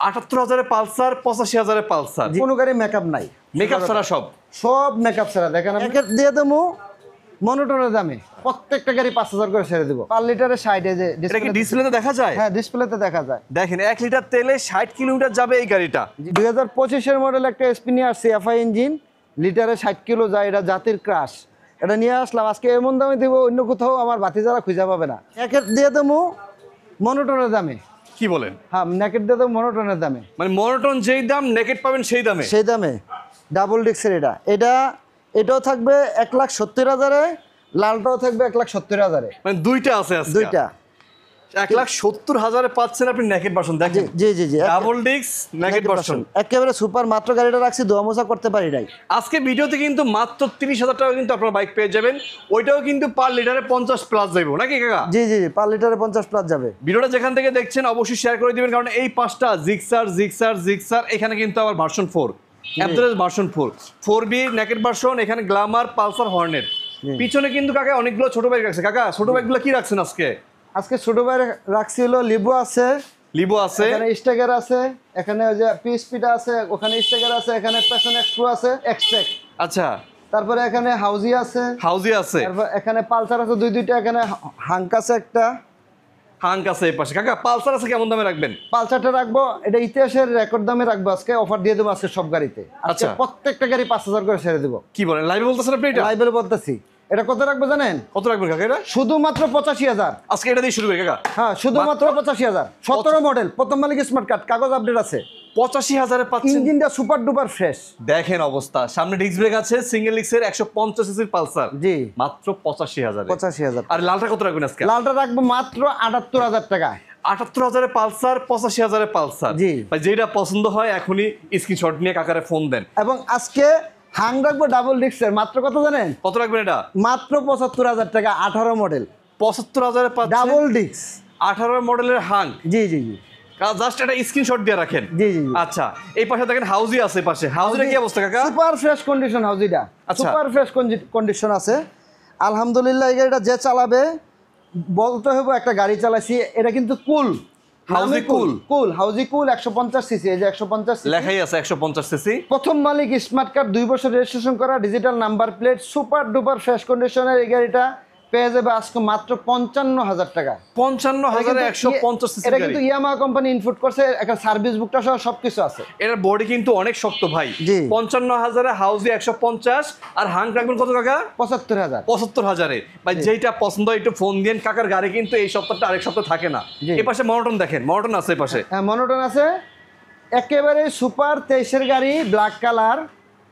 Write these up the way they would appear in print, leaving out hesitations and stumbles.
৭৮,০০০ Pulsar, ৮৫,০০০ Pulsar. কোনো গাড়ি makeup নাই, মেকআপ ছাড়া সব সব মেকআপ ছাড়া। দেখেন আমি দিয়ে দেবো মনোটনের দামে প্রত্যেকটা গাড়ি ৫,০০০ করে ছেড়ে দেবো। 5 লিটারের সাইডে যে এটা কি ডিসপ্লেতে দেখা যায়? হ্যাঁ, ডিসপ্লেতে দেখা যায়। দেখেন 1 লিটার তেলে ৬০ কিলোমিটার যাবে এই গাড়িটা। 2025-এর মডেল একটা এসপি নিয়ে আসছে, এফআই ইঞ্জিন, লিটারে 60 কিলো যায়। এটা জাতির ক্রাশ, এটা নিয়ে আসলাম আজকে। এমন দামে দিব অন্য কোথাও আমার ভাতিজারা খুঁজে পাবে না। নেকেট দিয়ে দেবো মনোটনের দামে। কি বলেন? হ্যাঁ, নেকেট দিয়ে দেবো মনোটনের দামে। মানে মনোটন যেই দাম, নেকেট পাবেন সেই দামে। সেই দামে ডাবল ডিক্সের এটাও থাকবে 1,70,000-এ, লালটাও থাকবে 1,70,000-এ। মানে দুইটা আছে আজকে। দুইটা 1,70,000-এ পাচ্ছেন আপনি নেকেট ভার্সন। দেখেন জি জি জি, ডাবল ডিক্স নেকেট ভার্সন একেবারে সুপার। মাত্র গাড়িটা রাখছি, দোয়া মোছা করতে পারি নাই। আজকে ভিডিওতে কিন্তু মাত্র 30,000 টাকা কিন্তু আপনারা বাইক পেয়ে যাবেন। ওইটাও কিন্তু পার লিটারে 50 প্লাস যাইব নাকি কাকা? জি জি, 5 লিটারে 50 প্লাস যাবে। ভিডিওটা যেখান থেকে দেখছেন অবশ্যই শেয়ার করে দিবেন, কারণ এই পাঁচটা জিক্সার এখানে কিন্তু আবার version 4, average version 4B naked version, এখানে গ্ল্যামার, পালসার, হর্নেট। পিছনে কিন্তু কাকা অনেকগুলো ছোট বাইক রাখছে। কাকা ছোট বাইকগুলো কি রাখছেন আজকে? আজকে ছোট বাইক রাখছি হলো লিবো আছে, এখানে স্টেগার আছে, এখানে ওই যে পিএসপিটা আছে, ওখানে স্টেগার আছে, এখানে প্যাশন এক্সপ্রো আছে, এক্সট্রেক। আচ্ছা, তারপরে এখানে হাউজি আছে, তারপর এখানে পালসার আছে দুইটা, এখানে হাঙ্ক আছে একটা, হাঙ্ক আছে এই পাশে। কাকা পালসার আছে কেমন দামে রাখবেন? পালসারটা রাখবো এটা ইতিহাসের রেকর্ড দামে রাখবো। আজকে অফার দিয়ে দেবো আজকে সব গাড়িতে। আচ্ছা, প্রত্যেকটা গাড়ি 5,000 করে ছেড়ে দেবো। কি বলেন, লাইভে বলতেছেন আপনি? এটা লাইভে বলতেছি। এটা কত রাখবো জানেন? কত রাখবেন কাকা? এটা শুধুমাত্র 85,000। আজকে এটা দিয়ে শুরু করি কাকা। হ্যাঁ, শুধুমাত্র 85,000। 17 মডেল, প্রথম মালিক, স্মার্ট কার্ড, কাগজ আপডেট আছে, 85,000-এ পাচ্ছেন। ইঞ্জিনটা সুপার ডুপার ফ্রেশ। দেখেন অবস্থা, সামনে ডিস্ক ব্রেক আছে, সিঙ্গেল ডিস্কের 150 সিসির পালসার। জি, মাত্র 85,000। 85,000। আর লালটা কত রাখবেন আজকে? লালটা রাখবো মাত্র 78,000 টাকা। 78,000-এ পালসার, 85,000-এ পালসার। জি, ভাই যেটা পছন্দ হয় এখনই স্ক্রিনশট নিয়ে কাকারে ফোন দেন। এবং আজকে হাং রাখবো ডাবল ডিস্কের, মাত্র কত জানেন? কত রাখবেন এটা? মাত্র 75,000 টাকা। 18 মডেল, 75,000-এ পাচ্ছেন ডাবল ডিস্ক, 18 মডেলের হাং। জি জি জি, জাস্ট একটা স্ক্রিনশট দিয়ে রাখেন। জি জি। আচ্ছা, এই পাশে দেখেন হাউজি আছে। এই পাশে হাউজিটা কি অবস্থা কাকা? সুপার ফ্রেশ কন্ডিশন হাউজিটা, সুপার ফ্রেশ কন্ডিশন আছে আলহামদুলিল্লাহ। এই গাড়িটা যে চালাবে বলতে হবে একটা গাড়ি চালাইছি। এটা কিন্তু কুল হাউজি, হাউজি কুল 150 সিসি। এই যে 150 সিসি লেখাই আছে, 150 সিসি। প্রথম মালিক, স্মার্ট কার্ড, 2 বছর রেজিস্ট্রেশন করা, digital number plate, super duper fresh কন্ডিশনের এই গাড়িটা পেয়ে যাবে আজকে মাত্র 55,000 টাকা। 55,000-এ 150 সিসি। এটা কিন্তু ইয়ামাহা কোম্পানি ইনপুট করছে, একটা সার্ভিস বুকটা সহ সবকিছু আছে। এর বডি কিন্তু অনেক শক্ত ভাই। 55,000-এ হাউজি 150, আর হাং রাখবেন কত কাকা? 75,000। 75,000-এ ভাই যেটা পছন্দ হয় একটু ফোন দিন। কাকার গাড়ি কিন্তু এই সপ্তাহটা আরেক সপ্তাহ থাকে না। এই পাশে মনোটন দেখেন, মনোটন আছে এই পাশে। হ্যাঁ, মনোটন আছে একেবারে সুপার 23-এর গাড়ি, ব্ল্যাক কালার।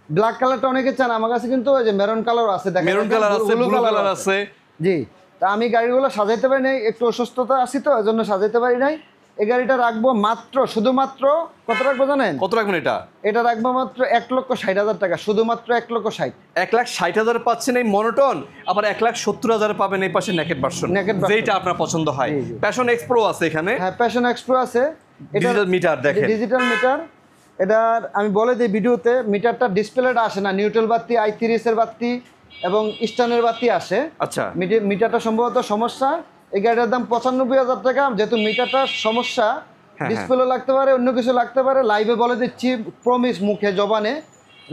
ব্ল্যাক কালারটা অনেকে চান, আমার কাছে কিন্তু ওই যে মেরুন কালার আছে, দেখেন মেরুন কালার আছে, ব্লু কালার আছে। জি, তা আমি গাড়িগুলো সাজাইতে পারি নাই, একটু অসুস্থতা আছি তো, এজন্য সাজাইতে পারি নাই। এই গাড়িটা রাখবো মাত্র, শুধুমাত্র কত রাখবো জানেন? কত রাখবেন এটা? এটা রাখবো মাত্র 1,60,000 টাকা, শুধুমাত্র 1,60,000। 1,60,000 পাচ্ছেন এই মনোটন, আবার 1,70,000 পাবেন এই পাশে নেকেট ভার্সন, যেটা আপনার পছন্দ হয়। প্যাশন এক্সপ্রো আছে এখানে। হ্যাঁ, প্যাশন এক্সপ্রো আছে। ডিজিটাল মিটার দেখেন, ডিজিটাল মিটার। এটার আমি বলে দিই ভিডিওতে, মিটারটা ডিসপ্লেটা আসে না, নিউট্রাল বাতি, i30 এর বাতি এবং স্টানের বাতি আসে। আচ্ছা, মিটারটা সম্ভবত সমস্যা। এই গাড়িটার দাম 95,000 টাকা। যেহেতু মিটারটার সমস্যা, ডিসপ্লে লাগতে পারে, অন্য কিছু লাগতে পারে, লাইভে বলে দিচ্ছি, প্রমিস মুখে জবানে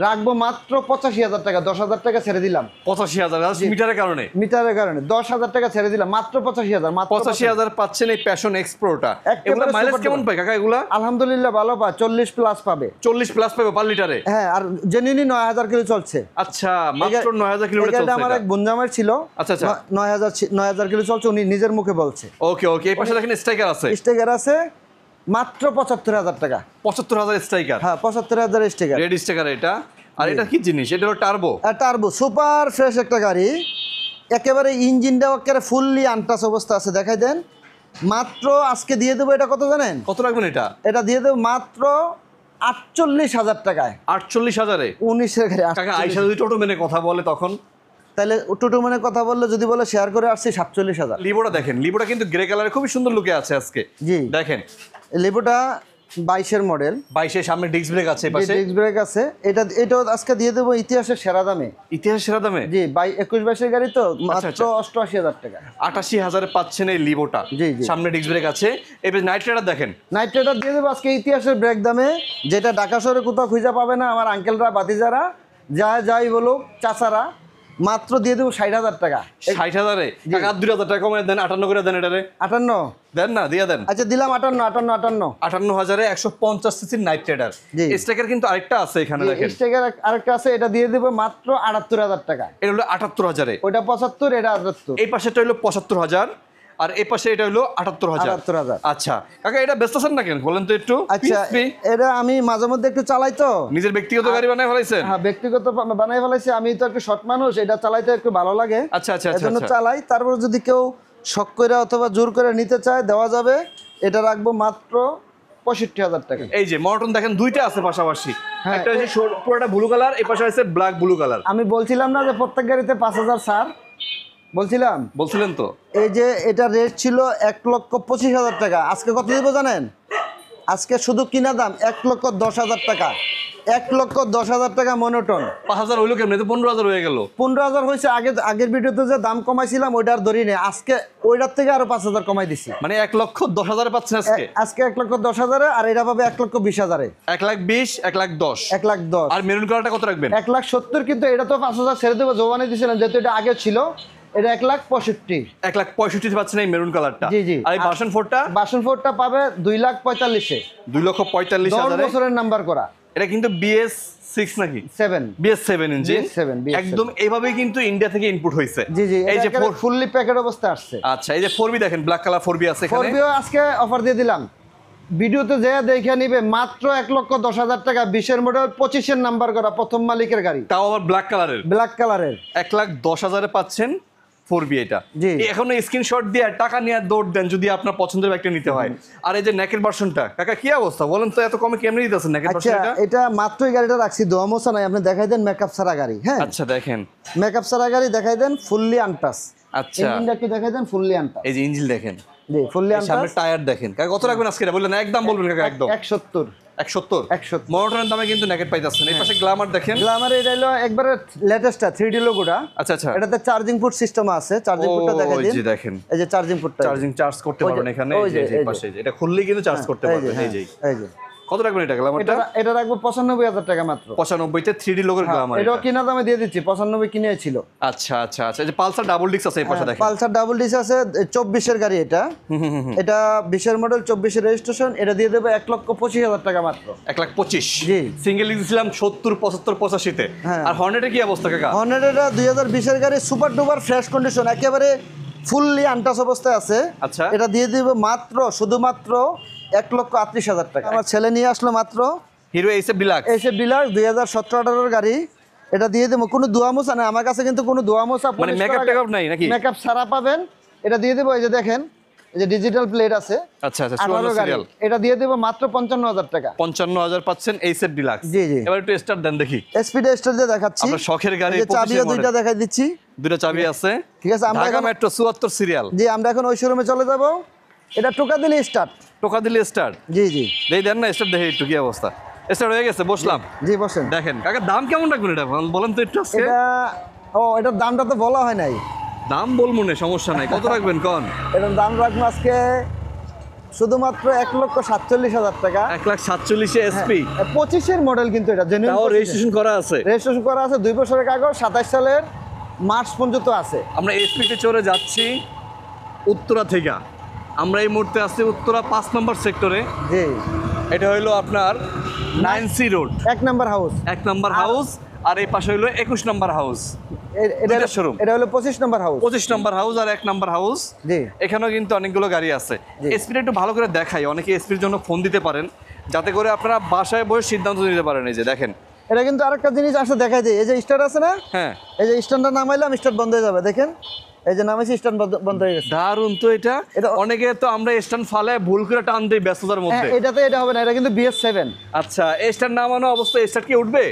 রাখবো মাত্র 85,000 টাকা। 10,000 টাকা ছেড়ে দিলাম। 85,000 মিটারের কারণে, 10,000 টাকা ছেড়ে দিলাম, মাত্র 85,000। 85,000 পাচ্ছেন এই প্যাশন এক্সপ্রোটা। এগুলো মাইলেজ কেমন পায় কাকা? এগুলা আলহামদুলিল্লাহ ভালো পায়, 40 প্লাস পাবে। 40 প্লাস পাবে পার লিটারে। হ্যাঁ, আর জেনুইনলি 9,000 কিলো চলছে। আচ্ছা, মাত্র 9,000 কিলোমিটার চলছে। এটা আমার এক বন্ধুমার ছিল। আচ্ছা আচ্ছা, 9,000 কিলো চলছে, উনি নিজের মুখে বলছে। ওকে ওকে, এই পাশে দেখেন স্ট্রাইকার আছে। স্ট্রাইকার আছে মাত্র 75,000 টাকা। 75,000 স্ট্রাইকার। হ্যাঁ, 75,000 স্ট্রাইকার, রেড স্ট্রাইকার এটা। আর এটা কি জিনিস? এটা হলো টার্বো। টার্বো, সুপার ফ্রেশ একটা গাড়ি। একেবারে ইঞ্জিনটাও একেবারে ফুললি আনটাচ অবস্থা আছে, দেখাই দেন। মাত্র আজকে দিয়ে দেবো, এটা কত জানেন? কত রাখবেন এটা? এটা দিয়ে দেবো মাত্র 48,000 টাকায়। 48,000-এ 19-এর গাড়ি। কাকা আইসা যদি টোটো মেনে কথা বলে তখন? তাহলে টোটো মানে কথা বললে, যদি বলে শেয়ার করে আসছি, 47,000। লিবোটা দেখেন, লিবোটা কিন্তু গ্রে কালারে খুবই সুন্দর লুকে আছে আজকে। জি, দেখেন লেবুটা 22-এর মডেল, 22-এর সামনে ডিস্ক ব্রেক আছে, পাশে ডিস্ক ব্রেক আছে। এটাও আজকে দিয়ে দেবো ইতিহাসের সেরা দামে। ইতিহাস সেরা দামে? জি, 21-22-এর গাড়ি তো মাত্র আচ্ছা। 88,000 টাকা। 88,000-এ পাচ্ছেন এই লিভোটা। জি, জি। সামনে ডিস্ক ব্রেক আছে। এবার নাইট রাইডার দেখেন, নাইট রাইডার দিয়ে দেবো আজকে ইতিহাসের ব্রেক দামে, যেটা ঢাকা শহরে কোথাও খুঁজে পাবে না। আমার আঙ্কেলরা, বাতিজারা, যাই বলুক, চাচারা, মাত্র দিয়ে দেবো 60,000 টাকা। 60,000-এ কাকা 2,000 টাকা কমে দেন, 58 করে দেন এটারে। 58 দেন না, দিয়ে দেন। আচ্ছা, দিলাম 58। 58,000-এ 150 সিসির নাইট রাইডার। জি। স্ট্রাইকার কিন্তু আরেকটা আছে এখানে দেখেন, স্টেকার আরেকটা আছে, এটা দিয়ে দেবো মাত্র 78,000 টাকা। এটা হলো 78,000-এ। ওইটা 75, এটা 78। এই পাশেটা হলো 75,000 আর এই পাশে এটা হলো 78,000। 78,000। আচ্ছা কাকা, এটা বেচতেছেন না কেন বলেন তো একটু? আচ্ছা, এটা আমি মাঝে মধ্যে একটু চালাই তো। নিজের ব্যক্তিগত গাড়ি বানায় ফেলাইছেন? হ্যাঁ, ব্যক্তিগত বানাই ফেলাইছি। আমি তো একটু শর্ট মানুষ, এটা চালাইতে একটু ভালো লাগে, আচ্ছা আচ্ছা এজন্য আচ্ছা। চালাই। তারপর যদি কেউ শখ করে অথবা জোর করে নিতে চায়, দেওয়া যাবে। এটা রাখবো মাত্র 65,000 টাকা। এই যে মনোটন দেখেন, দুইটা আছে পাশাপাশি। হ্যাঁ, একটা হচ্ছে পুরোটা ব্লু কালার, এই পাশে আছে ব্ল্যাক ব্লু কালার। আমি বলছিলাম না যে প্রত্যেক গাড়িতে 5,000 ছাড়, বলছিলাম? বলছিলেন তো। এই যে এটা রেট ছিল 1,25,000 টাকা, আজকে কত দেবো জানেন? আজকে শুধু কিনা দাম 1,10,000 টাকা। 1,10,000 টাকা মনোটন। 5,000 হইলো কেমন? তো 15,000 হয়ে গেল। 15,000 হয়েছে। আগের ভিডিওতে যে দাম কমাইছিলাম ওইটার ধরি নেই, আজকে ওইটার থেকে আরো 5,000 কমাই দিছি। মানে 1,10,000 পাচ্ছেন আজকে। আজকে 1,10,000, আর এটা পাবে 1,20,000। 1,20,000, 1,10,000। 1,10,000। আর মেরুন কালারটা কত রাখবেন? 1,70,000, কিন্তু এটা তো 5,000 ছেড়ে দেবো, জোবানি দিয়েছিলাম যেহেতু এটা আগে ছিল। এটা 1,65,000। 1,65,000 পাচ্ছেন এই মেরুন কালারটা। জি, জি। আর এই ভার্সন 4টা? ভার্সন 4টা পাবে 2,45,000-এ। 2,45,000। 10 বছরের নাম্বার করা। এটা কিন্তু BS6 নাকি? 7। BS7 engine. BS7 একদম এইভাবেই কিন্তু ইন্ডিয়া থেকে ইনপুট হয়েছে। জি, জি। এই যে ফুললি প্যাকেট অবস্থা আসছে। আচ্ছা, এই যে 4B দেখেন, ব্ল্যাক কালার 4B আছে এখানে। 4B আজকে অফার দিয়ে দিলাম। ভিডিওতে যে দেখে নিবে মাত্র 1,10,000 টাকা। 20-এর মডেল, 25-এর নাম্বার করা, প্রথম মালিকের গাড়ি, তাও আবার ব্ল্যাক কালারের। ব্ল্যাক কালারের। 1,10,000-এ পাচ্ছেন 4B এটা। জি। এখন স্ক্রিনশট দিয়ে টাকা নিয়ে দৌড় দেন যদি আপনার পছন্দের একটা নিতে হয়। আর এই যে নেকের ভার্সনটা, কাকা কি অবস্থা বলেন তো? এত কমে কেমনে দিতেছেন নেকের আচ্ছা, ভার্সনটা? এটা মাত্রই গাড়িটা রাখছি, দোয়া মোছা নাই। আপনি দেখাই দেন মেকআপ ছাড়া গাড়ি। হ্যাঁ, আচ্ছা দেখেন, মেকআপ ছাড়া গাড়ি দেখাই দেন, ফুললি আনটাস। আচ্ছা ইঞ্জিনটা একটু দেখাই দেন, ফুললি আনটাস। এই যে ইঞ্জিন দেখেন, জি, ফুললি সামনে আনটাস। টায়ার দেখেন। কাকা কত রাখবেন আজকে? বললেন একদম বলবেন কাকা, একদম 1,70। 1,70। মনোটনের দামে কিন্তু নেকেট পাইতেছেন। এই পাশে গ্ল্যামার দেখেন। গ্ল্যামার এটা হলো একবারে লেটেস্টটা, 3D লোগোটা। আচ্ছা আচ্ছা। এটাতে চার্জিং পোর্ট সিস্টেম আছে। চার্জিং পোর্টটা দেখাই ওই দিন। যে দেখেন, এই যে চার্জিং পোর্টটা, চার্জ করতে পারবেন এখানে। ওই এই যে যে, এই যে। পাশে এটা খুললেই কিন্তু চার্জ করতে পারবেন। এই যে এই যে কত রাখবেন এটা গ্ল্যামারটা? এটা রাখবো 95,000 টাকা মাত্র। 95-তে 3D লোগোর গ্ল্যামার। এটাও কিনা দামে দিয়ে দিচ্ছি, 95 কিনে ছিল। আচ্ছা আচ্ছা আচ্ছা। এই যে পালসার ডাবল ডিস্ক আছে এই পাশে দেখেন। পালসার ডাবল ডিস আছে, 24-এর গাড়ি এটা। এটা 20-এর মডেল, 24-এর রেজিস্ট্রেশন। এটা দিয়ে দেবো 1,25,000 টাকা মাত্র। 1,25,000। জি। সিঙ্গেল দিয়েছিলাম 70, 75, 85-তে। হ্যাঁ। আর হর্নেটের কি অবস্থা কাকা? হর্নেট এটা 2020-এর গাড়ি, সুপার ডুপার ফ্রেশ কন্ডিশন, একেবারে ফুললি আনটাচ অবস্থায় আছে। আচ্ছা। এটা দিয়ে দেবো মাত্র, শুধুমাত্র 1,38,000 টাকা। আমার ছেলে নিয়ে আসলো মাত্র, হিরো এইসএফ ডিলাক্স। এইসব ডিলাক্স 2017-18-এর গাড়ি। এটা দিয়ে দেবো, কোনো দোয়া মোছা নাই আমার কাছে, কিন্তু কোনো দোয়া মোছা মানে মেকআপ টেকআপ নাই নাকি? মেকআপ ছাড়া পাবেন। এটা দিয়ে দেবো, এই যে দেখেন, এই যে ডিজিটাল প্লেট আছে। আচ্ছা আচ্ছা। 18 সুবর্ণ গাড়ি। সিরিয়াল। এটা দিয়ে দেবো মাত্র 55,000 টাকা। 55,000 পাচ্ছেন এইসএফ ডিলাক্স। জি, জি। এবার একটু স্টার্ট দেন দেখি। স্পিড স্টার দিয়ে দেখাচ্ছি। আপনার শখের গাড়ি, এই যে চাবিও 25-এর দুইটা মডেল। দেখাই দিচ্ছি। দুটো চাবি আছে। ঠিক আছে, আমরা ঢাকা এখন, মেট্রো 74 সিরিয়াল। জি, আমরা এখন ওই শোরুমে চলে যাব। এটা টোকা দিলে স্টার্ট। টোকা দিলে স্টার্ট। জি, জি। দেন না স্টার্ট, দেখে একটু কি অবস্থা। স্টার্ট হয়ে গেছে, বসলাম। জি, বসেন। দেখেন কাকা, দাম কেমন রাখবেন এটা বলেন তো একটু আজকে? এটা, এটার দামটা তো বলা হয় নাই। দাম বলবো না, সমস্যা নাই। কত রাখবেন কোন? এটার দাম রাখবো আজকে শুধুমাত্র 1,47,000 টাকা। 1,47,000 এসপি। 25-এর মডেল, কিন্তু এটা জেনুইন তাও রেজিস্ট্রেশন করা আছে। রেজিস্ট্রেশন করা আছে, 2 বছরের কাগজ, 27 সালের মার্চ পর্যন্ত আছে। আমরা এসপিতে চড়ে যাচ্ছি উত্তরা থেকে। আমরা এই মুহূর্তে আছি উত্তরা 5 নম্বর সেক্টরে। জি। এটা হইলো আপনার 9C রোড, 1 নাম্বার হাউস। 1 নম্বর হাউস। আর এই পাশে হইলো 21 নম্বর হাউস। এটা দুইটা showroom। এটা হলো 25 নাম্বার হাউস। 25 নম্বর হাউস আর 1 নম্বর হাউস। জি। এখানেও কিন্তু অনেকগুলো গাড়ি আছে। জি। এসপিটা একটু ভালো করে দেখাই, অনেকে এসপির জন্য ফোন দিতে পারেন, যাতে করে আপনারা বাসায় বসে সিদ্ধান্ত নিতে পারেন। এই যে দেখেন, এটা কিন্তু আরেকটা জিনিস আসলে দেখাই দিই। এই যে স্টার্ট আছে না, হ্যাঁ, এই যে স্ট্যান্ডটা নামাইলাম, স্টার্ট বন্ধ হয়ে যাবে। দেখেন, এই যে নামাইছি, স্ট্যান্ড বন্ধ হয়ে গেছে। দারুণ তো এটা। এটা- অনেকে তো আমরা স্ট্যান্ড ফালে ভুল করে টান দিই ব্যস্ততার মধ্যে। হ্যাঁ, এটাতে এটা হবে না, এটা কিন্তু BS7। আচ্ছা, এই স্টার্ট নামানো অবস্থায় স্টার্ট কি উঠবে?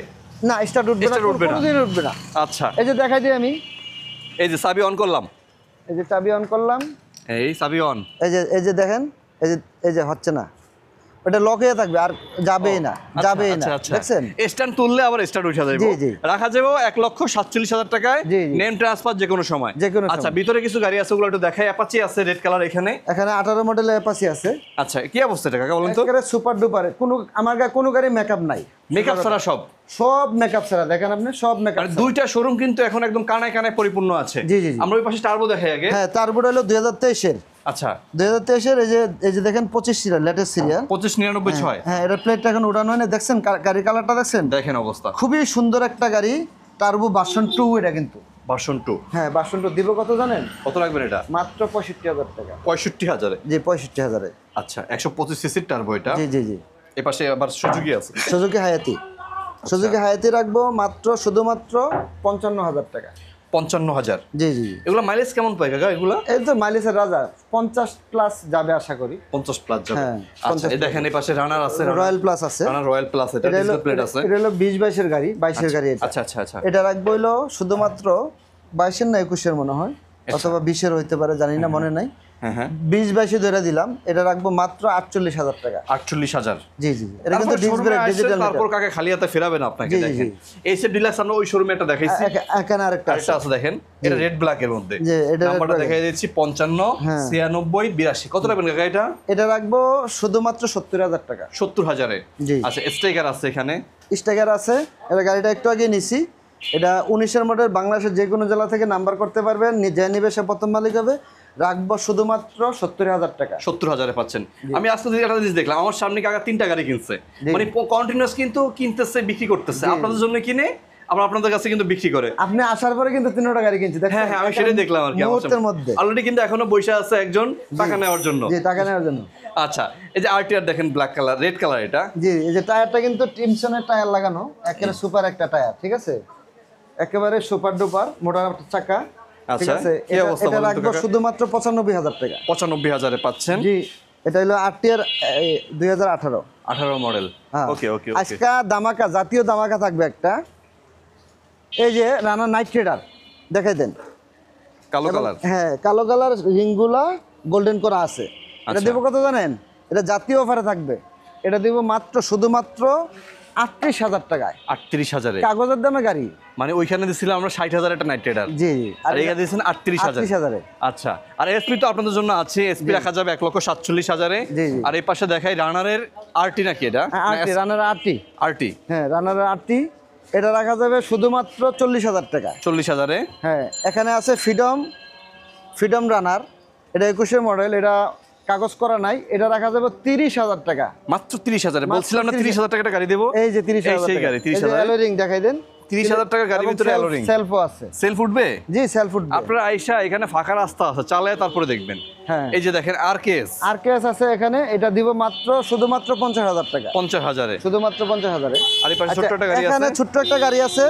না, স্টার্ট উঠবে না, Start উঠবে না। কোনোদিন উঠবে না। আচ্ছা, এই যে দেখাই দিই আমি, এই যে চাবি অন করলাম, এই যে চাবি অন করলাম, এই চাবি অন। এই যে দেখেন, এই যে হচ্ছে না, ওটা লক হয়ে থাকবে আর যাবেই না, যাবেই না, দেখছেন? স্ট্যান্ড তুললে আবার স্টার্ট উঠে যাবে, জি, জি। রাখা যাবে 1,47,000 টাকায়, জি, জি। নেম ট্রান্সফার যে কোনো সময়। আচ্ছা, ভিতরে কিছু গাড়ি আছে, ওগুলো একটু দেখাই। অ্যাপাচি আছে রেড কালার এখানে। 18 মডেলের অ্যাপাচি আছে। আচ্ছা, কি অবস্থা এটা কাকা বলেন তো? একেবারে সুপার ডুপার, আমার কোনো গাড়ি মেকআপ নাই, মেকআপ ছাড়া সব মেকআপ ছাড়া, দেখেন আপনি সব মেকআপ। মানে দুইটা শোরুম কিন্তু এখন একদম কানায় কানায় পরিপূর্ণ আছে। জি, জি। আমরা ওই পাশে টার্বো দেখাই আগে। হ্যাঁ, টার্বোটা হলো 2023-এর। আচ্ছা, 2023-এর এই যে দেখেন 25 সিরিয়াল, লেটেস্ট সিরিয়াল 2599 হ্যাঁ, এটা প্লেটটা এখন উঠানো হয় না, দেখছেন গাড়ির কালারটা দেখছেন? দেখেন অবস্থা, খুবই সুন্দর একটা গাড়ি, টার্বো ভার্সন 2 এটা কিন্তু। ভার্সন 2? হ্যাঁ, ভার্সন 2 দিব কত জানেন? কত লাগবে এটা? মাত্র 65,000 টাকা। 65,000? জি, 65,000-এ। আচ্ছা, 125 সিসির টার্বো এটা। জি, জি, জি। এই পাশে আবার সুজুকি আছে, সুজুকি হায়াতি। সুজুকি হায়াতি রাখবো শুধুমাত্র 55,000 টাকা। 55,000? জি, জি। এগুলো মাইলেজ কেমন পায় কাকা এগুলো? এই তো মাইলেজের রাজা, 50 প্লাস যাবে আশা করি। 50 প্লাস যাবে। হ্যাঁ, আচ্ছা, এই দেখেন এই পাশে রানার আছে, রয়্যাল প্লাস আছে, রানার রয়্যাল প্লাস, এটা ডিসপ্লে প্লেট আছে। এটা হলো 20-22-এর গাড়ি, 22-এর গাড়ি এটা। আচ্ছা, আচ্ছা, আচ্ছা। এটা রাখবো হলো শুধুমাত্র 22-এর না 21-এর মনে হয়, অথবা 20-এর হইতে পারে, জানি না, মনে নাই। হ্যাঁ, হ্যাঁ। 20-22-এ ধরে দিলাম, এটা রাখবো মাত্র 48,000 টাকা। 48,000? জি, জি। এটা কিন্তু ডিজিটাল। তারপর কাকে খালি হাতে ফেরাবে না আপনাকে। দেখেন এইসব ডিলাক্স আমরা ওই শোরুমে একটা দেখাইছি, এখানে আরেকটা আছে দেখেন, এটা রেড ব্ল্যাক এর মধ্যে। জি, এটা নাম্বারটা দেখাই দিচ্ছি 55 96 82। কত রাখবেন কাকা এটা? এটা রাখবো শুধুমাত্র 70,000 টাকা। 70,000-এ? জি। আচ্ছা, স্ট্রাইকার আছে এখানে, স্ট্রাইকার আছে। এটা গাড়িটা একটু আগে নিছি, এটা 19-এর মডেল, বাংলাদেশের যে কোনো জেলা থেকে নাম্বার করতে পারবেন, যে নিবে সে প্রথম মালিক হবে। রাখবো শুধুমাত্র 70,000 টাকা। 70,000-এ পাচ্ছেন। আমি আজকে একটা জিনিস দেখলাম, আমার সামনে কাকা 3টা গাড়ি কিনছে, মানে কন্টিনিউয়াস কিন্তু কিনতেছে, বিক্রি করতেছে, আপনাদের জন্য কিনে আবার আপনাদের কাছে কিন্তু বিক্রি করে। আপনি আসার পরে কিন্তু 3টা গাড়ি কিনছি, দেখেন? হ্যাঁ, হ্যাঁ, আমি সেটাই দেখলাম আর কি। মুহূর্তের মধ্যে অলরেডি কিন্তু এখনো বসে আছে একজন টাকা নেওয়ার জন্য। জি, টাকা নেওয়ার জন্য। আচ্ছা, এই যে আরটিআর দেখেন, ব্ল্যাক কালার, রেড কালার এটা। জি, এই যে টায়ারটা কিন্তু টিমসনের টায়ার লাগানো, একেবারে সুপার একটা টায়ার, ঠিক আছে? একেবারে সুপার ডুপার, মোটা চাকা, ঠিক আচ্ছা, আছে? এটা রাখবো শুধুমাত্র 95,000 টাকা। 95,000-এ পাচ্ছেন। জি, এটা হলো আরটিআর 2018 মডেল। হ্যাঁ। ওকে, ওকে, ওকে। আজকে দামাকা, জাতীয় দামাকা থাকবে একটা। এই যে রানা নাইট ট্রেডার দেখাই দেন, কালো কালার। হ্যাঁ, কালো কালার, রিংগুলা গোল্ডেন করা আছে। এটা দেবো কত জানেন? এটা জাতীয় অফারে থাকবে, এটা দিব শুধুমাত্র 38,000 টাকায়। 38,000-এ? কাগজের দামে গাড়ি। মানে ওইখানে দিছিলাম আমরা 60,000 একটা নাইট ট্রেডার। জি, আর এখানে দিয়েছেন 38,000-এ। আচ্ছা, আর এসপি তো আপনাদের জন্য আছে, এসপি রাখা যাবে 1,47,000-এ। আর এই পাশে দেখাই রানারের আরটি নাকি এটা? রানার আরটি। আরটি? হ্যাঁ, রানার আরটি। এটা রাখা যাবে শুধুমাত্র 40,000 টাকা। 40,000-এ? হ্যাঁ, এখানে আছে ফ্রিডম রানার, এটা 21-এর মডেল, এটা কাগজ করা নাই, এটা রাখা যাবে 30,000 টাকা। মাত্র 30,000-এ? বলছিলাম না 30,000 টাকা গাড়ি দেবো। এই যে 30,000 সেই গাড়ি 30,000 অ্যালোরিং দেখাই দেন। 30,000 টাকার গাড়ির ভিতরে অ্যালোরিং, সেলফও আছে। সেলফ উঠবে? জি, সেলফ উঠবে। আপনারা আইসা এখানে ফাঁকা রাস্তা আছে, চালায় তারপরে দেখবেন। হ্যাঁ, এই যে দেখেন আরকেএস আছে এখানে, এটা দিব শুধুমাত্র 50,000 টাকা। 50,000-এ? শুধুমাত্র 50,000-এ। আর এই পাশে ছোট্ট একটা গাড়ি আছে, এখানে ছোট্ট একটা গাড়ি আছে,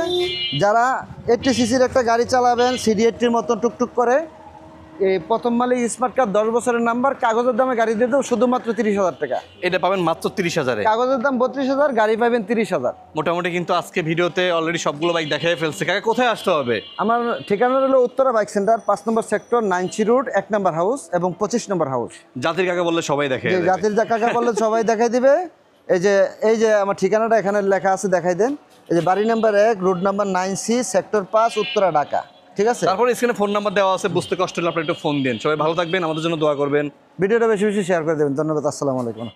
যারা 80 সিসির একটা গাড়ি চালাবেন, সিডি80-র মতো টুকটুক করে, এই প্রথম মালিক, স্মার্ট কার্ড, 10 বছরের নাম্বার, কাগজের দামে গাড়ি দিয়ে দেবো শুধুমাত্র 30,000 টাকা। এটা পাবেন মাত্র 30,000-এ? কাগজের দাম 32,000, গাড়ি পাবেন 30,000। মোটামুটি কিন্তু আজকে ভিডিওতে অলরেডি সবগুলো বাইক দেখাই ফেলছে। কাকা কোথায় আসতে হবে? আমার ঠিকানা হলো উত্তরা বাইক সেন্টার, 5 নম্বর সেক্টর, 9C রোড, 1 নম্বর হাউস এবং 25 নম্বর হাউস। জাতির কাকা বললে সবাই দেখে? জাতির কাকা বললে সবাই দেখাই দিবে। এই যে আমার ঠিকানাটা এখানে লেখা আছে, দেখাই দেন। এই যে বাড়ি number 1, road number 9C, sector 5, Uttara, Dhaka, ঠিক আছে? তারপরে স্ক্রিনে ফোন নাম্বার দেওয়া আছে, বুঝতে কষ্ট হলে আপনি একটু ফোন দিন। সবাই ভালো থাকবেন, আমাদের জন্য দোয়া করবেন। ভিডিওটা বেশি বেশি শেয়ার করে দেবেন। ধন্যবাদ। আসসালামু আলাইকুম।